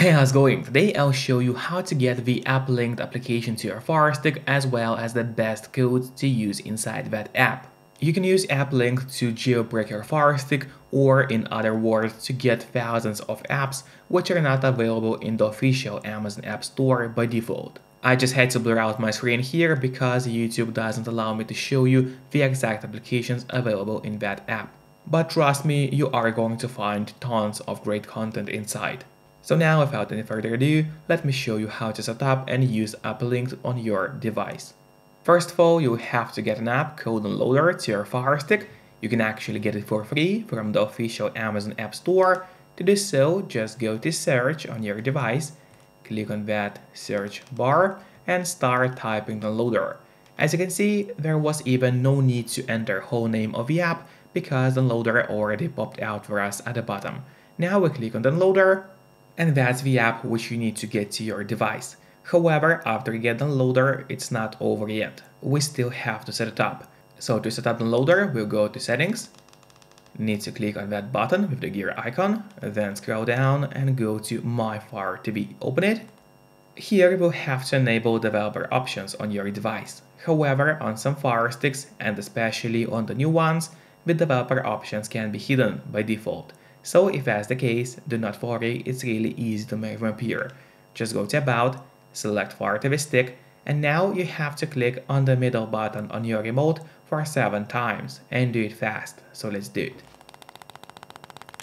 Hey, how's it going? Today I'll show you how to get the Applinked application to your Firestick as well as the best code to use inside that app. You can use Applinked to jailbreak your Firestick, or in other words, to get thousands of apps which are not available in the official Amazon App Store by default. I just had to blur out my screen here because YouTube doesn't allow me to show you the exact applications available in that app. But trust me, you are going to find tons of great content inside. So now, without any further ado, let me show you how to set up and use Applinked on your device. First of all, you have to get an app called Downloader to your Firestick. You can actually get it for free from the official Amazon App Store. To do so, just go to Search on your device, click on that search bar, and start typing Downloader. As you can see, there was even no need to enter whole name of the app because Downloader already popped out for us at the bottom. Now we click on Downloader, and that's the app which you need to get to your device. However, after you get Downloader, it's not over yet. We still have to set it up. So to set up Downloader, we'll go to Settings. Need to click on that button with the gear icon, then scroll down and go to My Fire TV. Open it. Here we'll have to enable developer options on your device. However, on some Fire Sticks, and especially on the new ones, the developer options can be hidden by default. So if that's the case, do not worry, it's really easy to make them appear. Just go to About, select Fire TV Stick, and now you have to click on the middle button on your remote for 7 times, and do it fast, so let's do it.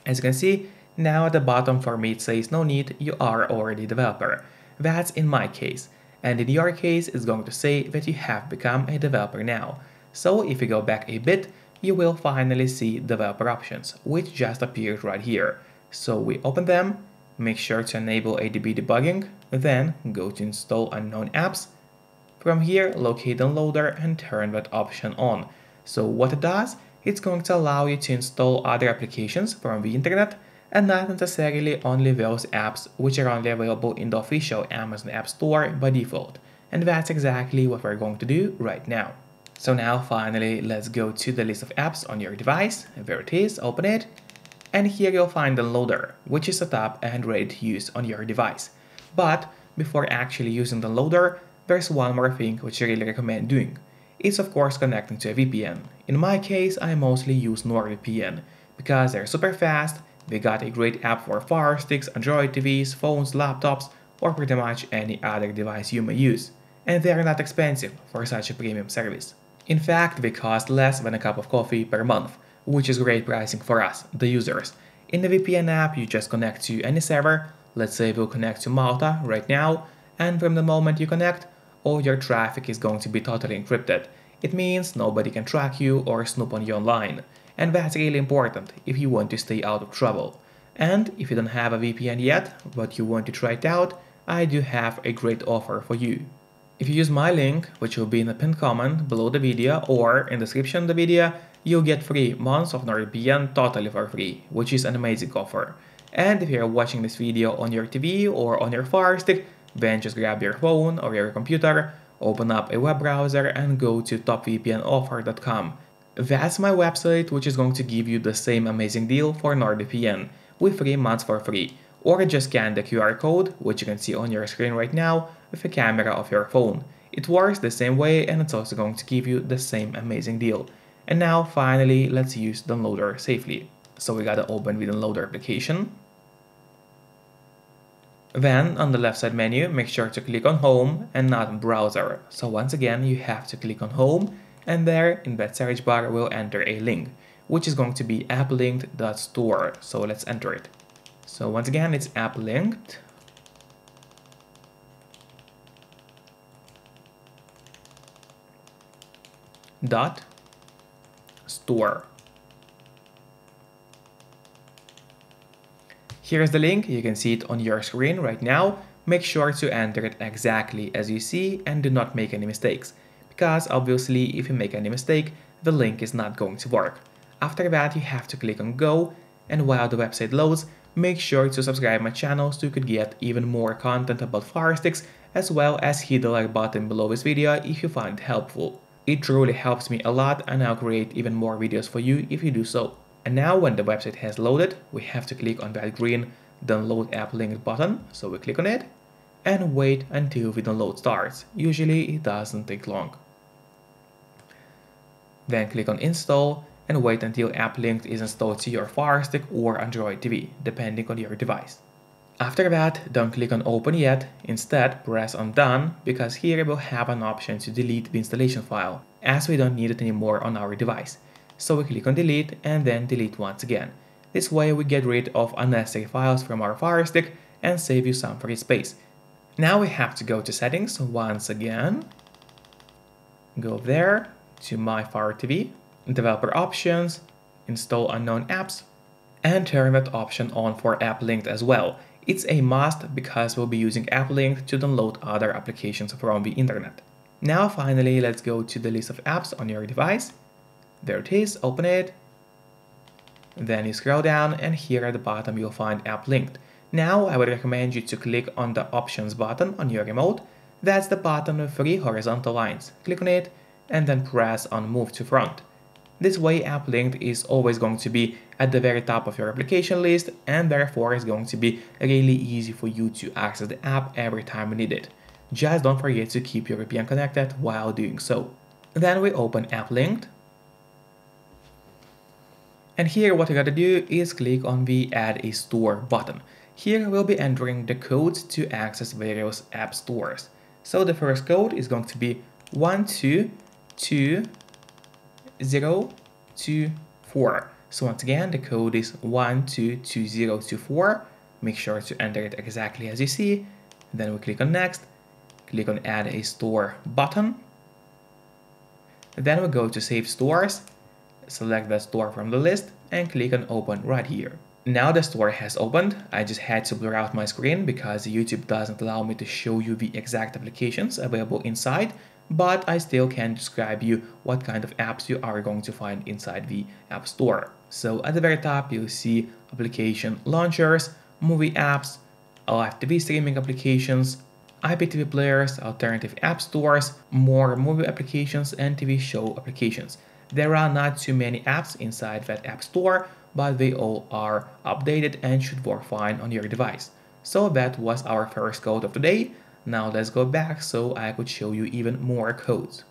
As you can see, now at the bottom for me it says no need, you are already a developer. That's in my case, and in your case it's going to say that you have become a developer now. So if you go back a bit, you will finally see developer options, which just appeared right here. So we open them, make sure to enable ADB debugging, then go to install unknown apps. From here, locate Downloader and turn that option on. So what it does, it's going to allow you to install other applications from the internet and not necessarily only those apps which are only available in the official Amazon App Store by default. And that's exactly what we're going to do right now. So now finally, let's go to the list of apps on your device. There it is, open it. And here you'll find Downloader, which is set up and ready to use on your device. But before actually using Downloader, there's one more thing which I really recommend doing. It's of course connecting to a VPN. In my case, I mostly use NordVPN because they're super fast, they got a great app for Fire Sticks, Android TVs, phones, laptops, or pretty much any other device you may use. And they're not expensive for such a premium service. In fact, they cost less than a cup of coffee per month, which is great pricing for us, the users. In the VPN app, you just connect to any server. Let's say we'll connect to Malta right now, and from the moment you connect, all your traffic is going to be totally encrypted. It means nobody can track you or snoop on you online. And that's really important if you want to stay out of trouble. And if you don't have a VPN yet, but you want to try it out, I do have a great offer for you. If you use my link, which will be in the pinned comment below the video or in the description of the video, you'll get 3 months of NordVPN totally for free, which is an amazing offer. And if you're watching this video on your TV or on your Fire Stick, then just grab your phone or your computer, open up a web browser and go to topvpnoffer.com. That's my website, which is going to give you the same amazing deal for NordVPN with 3 months for free. Or just scan the QR code, which you can see on your screen right now, with the camera of your phone. It works the same way and it's also going to give you the same amazing deal. And now finally, let's use Downloader safely. So we gotta open the Downloader application. Then on the left side menu, make sure to click on Home and not on Browser. So once again, you have to click on Home, and there in that search bar we'll enter a link, which is going to be applinked.store. So let's enter it. So once again, it's Applinked. .store. Here's the link, you can see it on your screen right now. Make sure to enter it exactly as you see and do not make any mistakes, because obviously if you make any mistake, the link is not going to work. After that, you have to click on Go, and while the website loads, make sure to subscribe my channel so you could get even more content about Fire Sticks, as well as hit the like button below this video if you find it helpful. It truly helps me a lot and I'll create even more videos for you if you do so. And now when the website has loaded, we have to click on that green download Applinked button, so we click on it and wait until the download starts. Usually it doesn't take long. Then click on install and wait until Applinked is installed to your Firestick or Android TV, depending on your device. After that, don't click on open yet, instead press on done, because here we'll have an option to delete the installation file, as we don't need it anymore on our device. So we click on delete and then delete once again. This way we get rid of unnecessary files from our Firestick and save you some free space. Now we have to go to settings once again, go there to My Fire TV, developer options, install unknown apps, and turn that option on for Applinked as well. It's a must because we'll be using Applinked to download other applications from the internet. Now finally, let's go to the list of apps on your device. There it is, open it. Then you scroll down and here at the bottom you'll find Applinked. Now I would recommend you to click on the options button on your remote. That's the button with 3 horizontal lines. Click on it and then press on move to front. This way Applinked is always going to be at the very top of your application list and therefore is going to be really easy for you to access the app every time you need it. Just don't forget to keep your VPN connected while doing so. Then we open Applinked. And here what you gotta do is click on the Add a Store button. Here we'll be entering the codes to access various app stores. So the first code is going to be 122024. So once again, the code is 122024. Make sure to enter it exactly as you see. Then we click on next, click on Add a Store button. Then we go to Save Stores, select the store from the list and click on Open right here. Now the store has opened. I just had to blur out my screen because YouTube doesn't allow me to show you the exact applications available inside, but I still can describe you what kind of apps you are going to find inside the App Store. So at the very top you'll see application launchers, movie apps, live TV streaming applications, IPTV players, alternative app stores, more movie applications and TV show applications. There are not too many apps inside that app store, but they all are updated and should work fine on your device. So that was our first code of the day. Now let's go back so I could show you even more codes.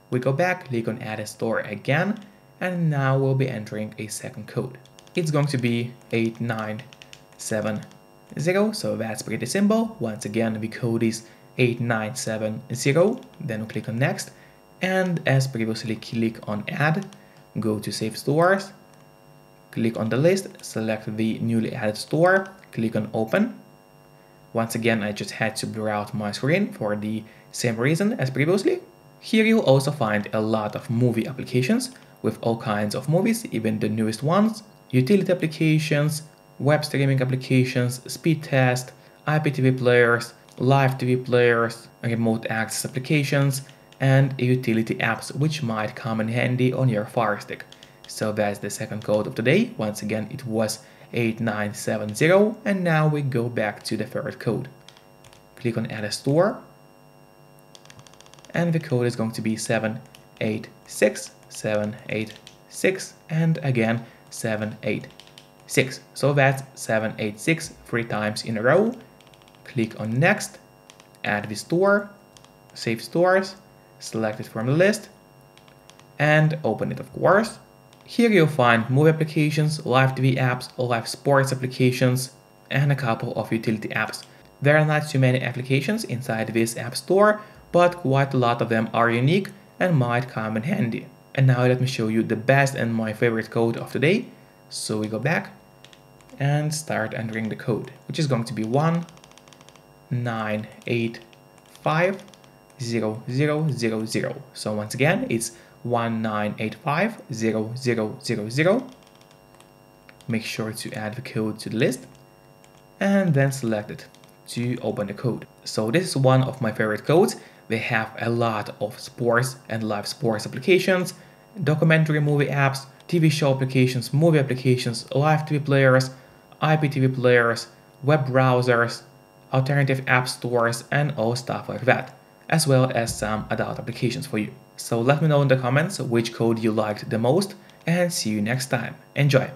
We go back, click on Add a Store again, and now we'll be entering a second code. It's going to be 8970, so that's pretty simple. Once again, the code is 8970, then we click on Next, and as previously, click on Add, go to Save Stores, click on the list, select the newly added store, click on Open. Once again, I just had to blur out my screen for the same reason as previously. Here you'll also find a lot of movie applications with all kinds of movies, even the newest ones, utility applications, web streaming applications, speed test, IPTV players, live TV players, remote access applications, and utility apps which might come in handy on your Firestick. So that's the second code of the day. Once again, it was 8970, and now we go back to the third code. Click on Add a Store, and the code is going to be 786, and again 786. So that's 786 3 times in a row. Click on Next, add the store, save stores, select it from the list, and open it of course. Here you'll find movie applications, live TV apps, live sports applications, and a couple of utility apps. There are not too many applications inside this app store, but quite a lot of them are unique and might come in handy. And now let me show you the best and my favorite code of the day. So we go back and start entering the code, which is going to be 19850000. So once again, it's 19850000. Make sure to add the code to the list and then select it to open the code. So this is one of my favorite codes. They have a lot of sports and live sports applications, documentary movie apps, TV show applications, movie applications, live TV players, IPTV players, web browsers, alternative app stores, and all stuff like that, as well as some adult applications for you. So let me know in the comments which code you liked the most, and see you next time. Enjoy!